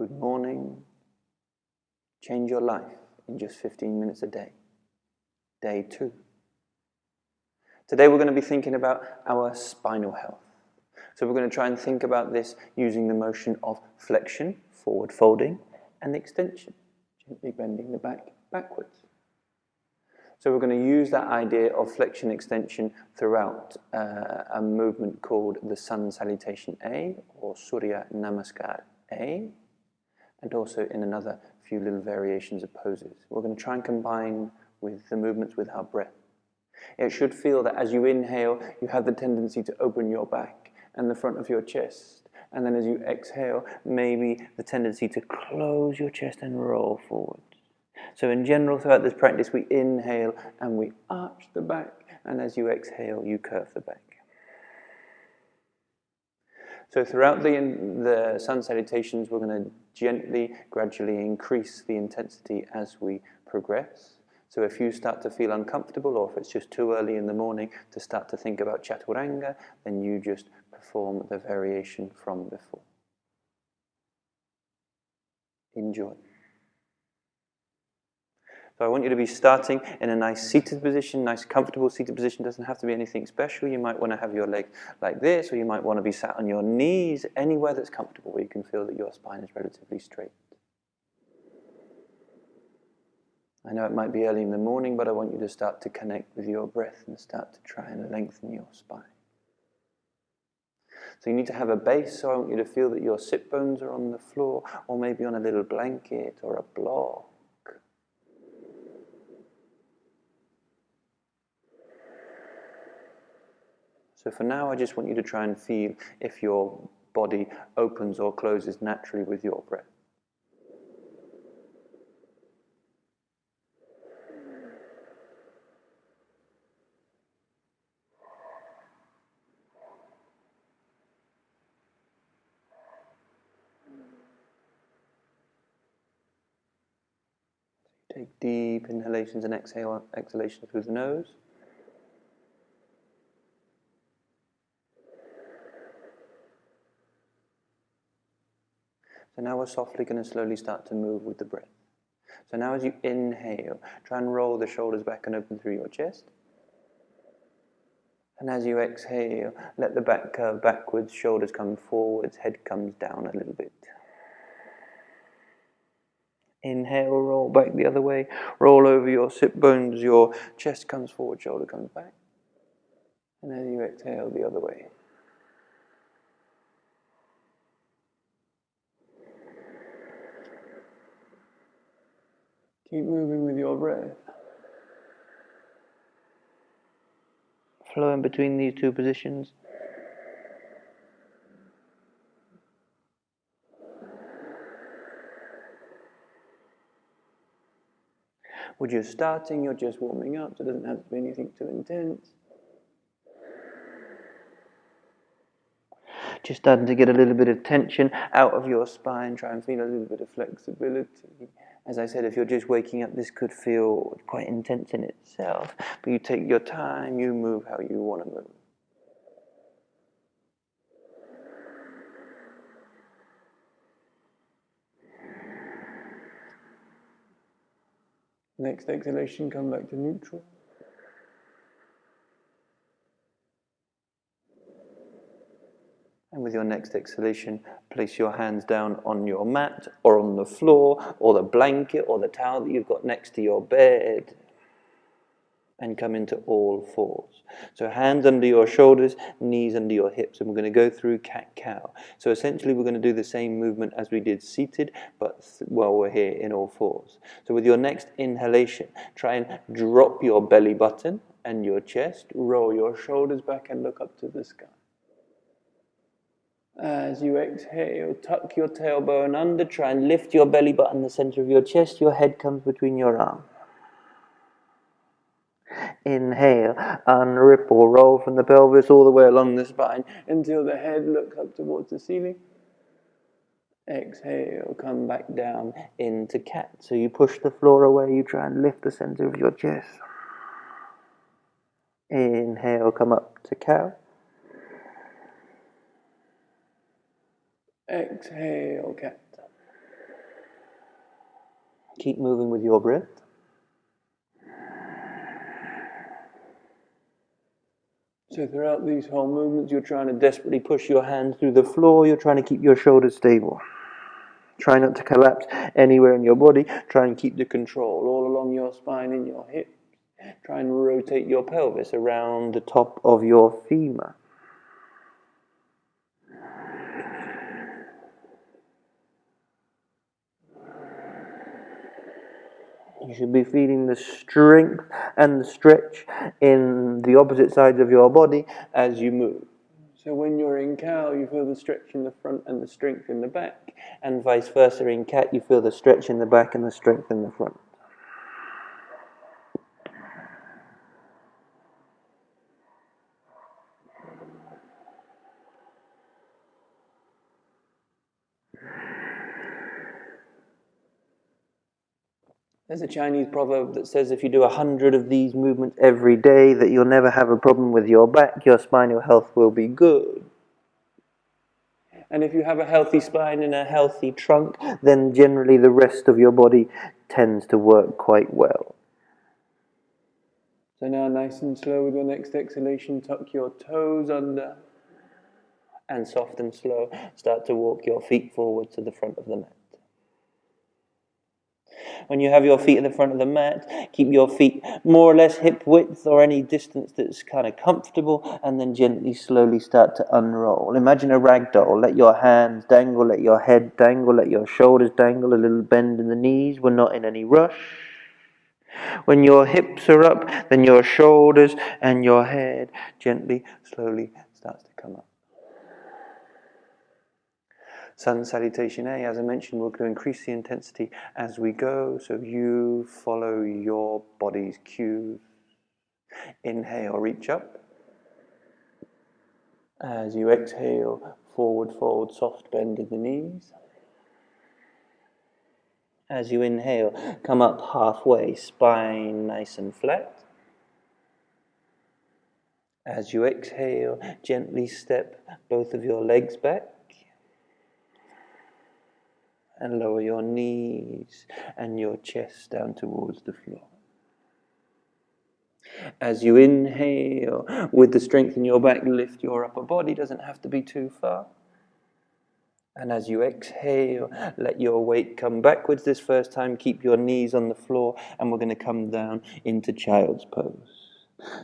Good morning. Change your life in just 15 minutes a day. Day 2. Today we're going to be thinking about our spinal health. So we're going to try and think about this using the motion of flexion, forward folding, and extension, gently bending the back backwards. So we're going to use that idea of flexion extension throughout a movement called the Sun Salutation A, or Surya Namaskar A, and also in another few little variations of poses. We're going to try and combine with the movements with our breath. It should feel that as you inhale, you have the tendency to open your back and the front of your chest. And then as you exhale, maybe the tendency to close your chest and roll forward. So in general, throughout this practice, we inhale and we arch the back. And as you exhale, you curve the back. So throughout the sun salutations, we're going to gently, gradually increase the intensity as we progress. So if you start to feel uncomfortable, or if it's just too early in the morning to start to think about chaturanga, then you just perform the variation from before. Enjoy. So I want you to be starting in a nice seated position, nice comfortable seated position. Doesn't have to be anything special. You might want to have your legs like this, or you might want to be sat on your knees, anywhere that's comfortable where you can feel that your spine is relatively straight. I know it might be early in the morning, but I want you to start to connect with your breath and start to try and lengthen your spine. So you need to have a base, so I want you to feel that your sit bones are on the floor, or maybe on a little blanket or a block. So for now, I just want you to try and feel if your body opens or closes naturally with your breath. Take deep inhalations and exhalations through the nose. So now we're softly going to slowly start to move with the breath. So now as you inhale, try and roll the shoulders back and open through your chest. And as you exhale, let the back curve backwards, shoulders come forwards, head comes down a little bit. Inhale, roll back the other way, roll over your sit bones, your chest comes forward, shoulder comes back. And as you exhale, the other way. Keep moving with your breath. Flow in between these two positions. We're just starting, you're just warming up, so it doesn't have to be anything too intense. Just starting to get a little bit of tension out of your spine, try and feel a little bit of flexibility. As I said, if you're just waking up, this could feel quite intense in itself, but you take your time, you move how you want to move. Next exhalation, come back to neutral. And with your next exhalation, place your hands down on your mat or on the floor or the blanket or the towel that you've got next to your bed and come into all fours. So hands under your shoulders, knees under your hips, and we're going to go through cat-cow. So essentially we're going to do the same movement as we did seated, but while we're here in all fours. So with your next inhalation, try and drop your belly button and your chest, roll your shoulders back and look up to the sky. As you exhale, tuck your tailbone under, try and lift your belly button, the center of your chest, your head comes between your arms. Inhale, unrip or roll from the pelvis all the way along the spine until the head looks up towards the ceiling. Exhale, come back down into cat. So you push the floor away, you try and lift the center of your chest. Inhale, come up to cow. Exhale, cat. Keep moving with your breath. So throughout these whole movements, you're trying to desperately push your hands through the floor. You're trying to keep your shoulders stable. Try not to collapse anywhere in your body. Try and keep the control all along your spine and your hips. Try and rotate your pelvis around the top of your femur. You should be feeling the strength and the stretch in the opposite sides of your body as you move. So when you're in cow, you feel the stretch in the front and the strength in the back. And vice versa, in cat, you feel the stretch in the back and the strength in the front. There's a Chinese proverb that says if you do 100 of these movements every day, that you'll never have a problem with your back, your spinal health will be good. And if you have a healthy spine and a healthy trunk, then generally the rest of your body tends to work quite well. So now nice and slow with your next exhalation, tuck your toes under. And soft and slow, start to walk your feet forward to the front of the mat. When you have your feet at the front of the mat, keep your feet more or less hip width or any distance that's kind of comfortable, and then gently, slowly start to unroll. Imagine a rag doll. Let your hands dangle, let your head dangle, let your shoulders dangle, a little bend in the knees. We're not in any rush. When your hips are up, then your shoulders and your head gently, slowly starts to come up. Sun Salutation A, as I mentioned, we're going to increase the intensity as we go, so you follow your body's cues. Inhale, reach up. As you exhale, forward fold, soft bend in the knees. As you inhale, come up halfway, spine nice and flat. As you exhale, gently step both of your legs back. And lower your knees and your chest down towards the floor. As you inhale, with the strength in your back, lift your upper body. Doesn't have to be too far. And as you exhale, let your weight come backwards this first time. Keep your knees on the floor, and we're going to come down into child's pose.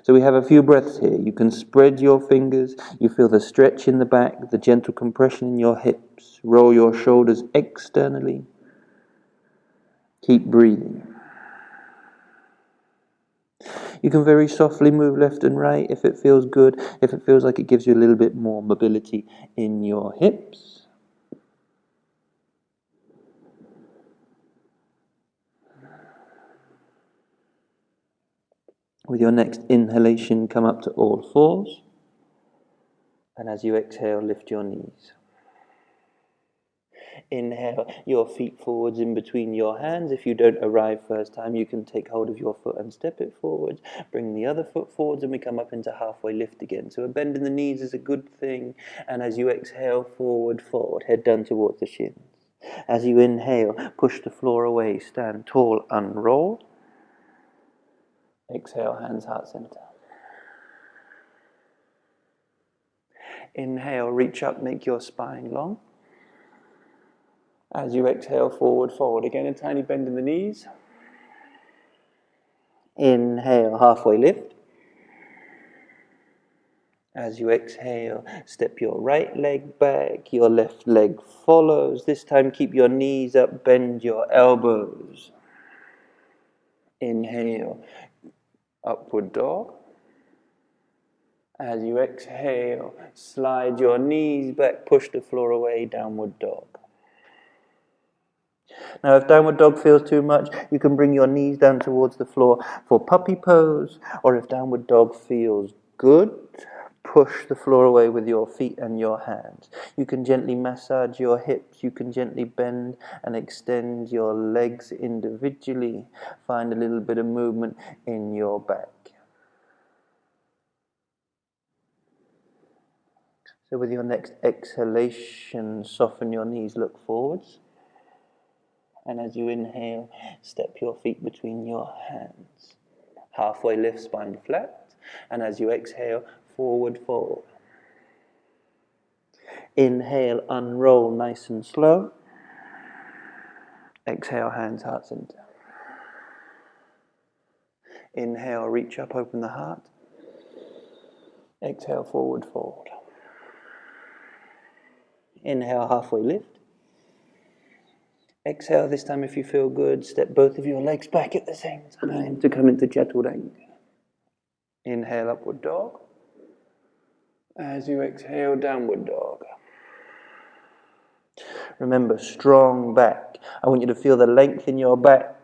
So we have a few breaths here. You can spread your fingers. You feel the stretch in the back, the gentle compression in your hips. Roll your shoulders externally. Keep breathing. You can very softly move left and right if it feels good, if it feels like it gives you a little bit more mobility in your hips. With your next inhalation, come up to all fours. And as you exhale, lift your knees. Inhale, your feet forwards in between your hands. If you don't arrive first time, you can take hold of your foot and step it forwards. Bring the other foot forwards and we come up into halfway lift again. So a bend in the knees is a good thing. And as you exhale, forward, forward, head down towards the shins. As you inhale, push the floor away, stand tall, unroll. Exhale, hands heart center. Inhale, reach up, make your spine long. As you exhale, forward, forward. Again, a tiny bend in the knees. Inhale, halfway lift. As you exhale, step your right leg back, your left leg follows. This time, keep your knees up, bend your elbows. Inhale, upward dog. As you exhale, slide your knees back, push the floor away, downward dog. Now, if downward dog feels too much, you can bring your knees down towards the floor for puppy pose, or if downward dog feels good, push the floor away with your feet and your hands. You can gently massage your hips, you can gently bend and extend your legs individually. Find a little bit of movement in your back. So with your next exhalation, soften your knees, look forwards. And as you inhale, step your feet between your hands. Halfway lift, spine flat. And as you exhale, forward fold. Inhale, unroll nice and slow. Exhale, hands, heart center. Inhale, reach up, open the heart. Exhale, forward fold. Inhale, halfway lift. Exhale, this time if you feel good, step both of your legs back at the same time to come into Chaturanga. Inhale, upward dog. As you exhale, downward dog. Remember, strong back. I want you to feel the length in your back.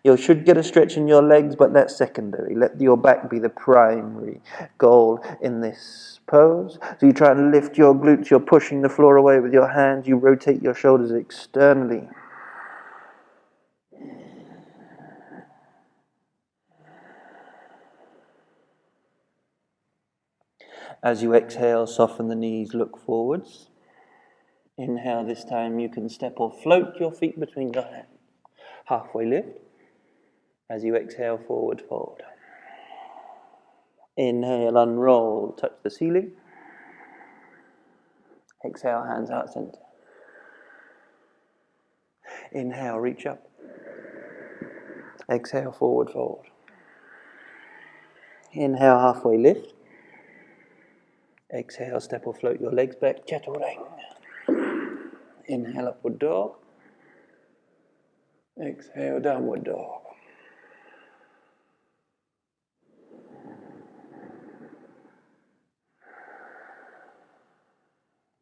You should get a stretch in your legs, but that's secondary. Let your back be the primary goal in this pose. So you try and lift your glutes, you're pushing the floor away with your hands, you rotate your shoulders externally. As you exhale, soften the knees, look forwards. Inhale, this time you can step or float your feet between your hands. Halfway lift. As you exhale, forward fold. Inhale, unroll, touch the ceiling. Exhale, hands heart center. Inhale, reach up. Exhale, forward fold. Inhale, halfway lift. Exhale, step or float your legs back, Chaturanga. Inhale, upward dog. Exhale, downward dog.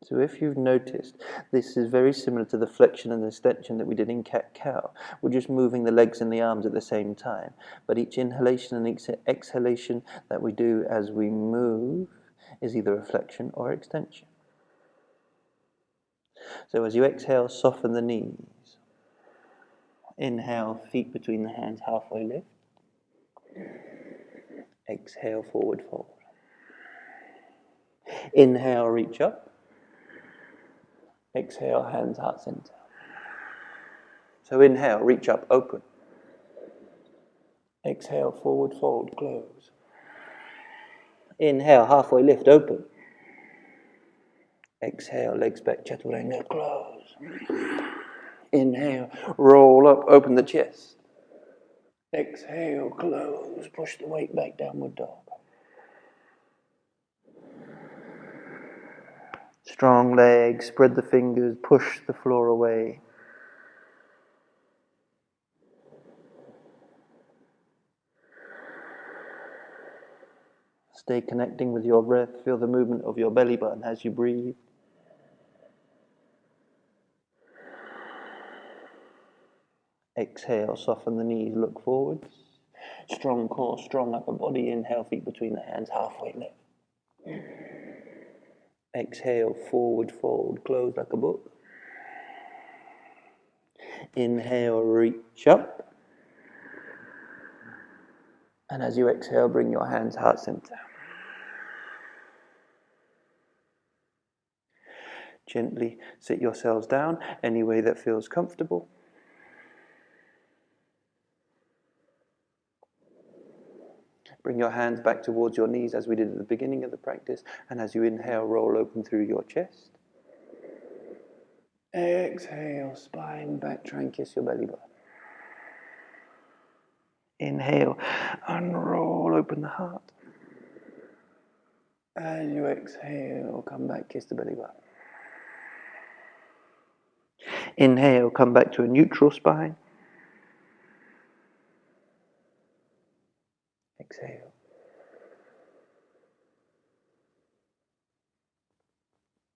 So if you've noticed, this is very similar to the flexion and extension that we did in cat-cow. We're just moving the legs and the arms at the same time. But each inhalation and exhalation that we do as we move is either a flexion or extension. So as you exhale, soften the knees. Inhale, feet between the hands, halfway lift. Exhale, forward fold. Inhale, reach up. Exhale, hands, heart center. So inhale, reach up, open. Exhale, forward fold, close. Inhale, halfway lift, open. Exhale, legs back, Chaturanga, close. Inhale, roll up, open the chest. Exhale, close, push the weight back, downward dog. Strong legs, spread the fingers, push the floor away. Stay connecting with your breath. Feel the movement of your belly button as you breathe. Exhale, soften the knees, look forwards. Strong core, strong upper body. Inhale, feet between the hands, halfway lift. Exhale, forward fold, close like a book. Inhale, reach up. And as you exhale, bring your hands heart center. Gently sit yourselves down any way that feels comfortable. Bring your hands back towards your knees as we did at the beginning of the practice. And as you inhale, roll open through your chest. Exhale, spine back, try and kiss your belly button. Inhale, unroll, open the heart. As you exhale, come back, kiss the belly button. Inhale, come back to a neutral spine. Exhale.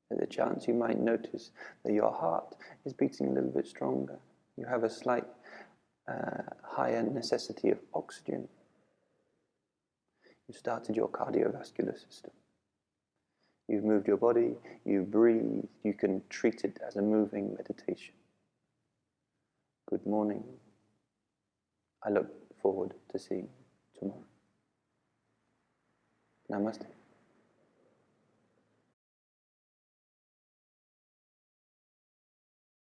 There's a chance you might notice that your heart is beating a little bit stronger. You have a slight higher necessity of oxygen. You've started your cardiovascular system. You've moved your body, you breathe, you can treat it as a moving meditation. Good morning. I look forward to seeing you tomorrow. Namaste.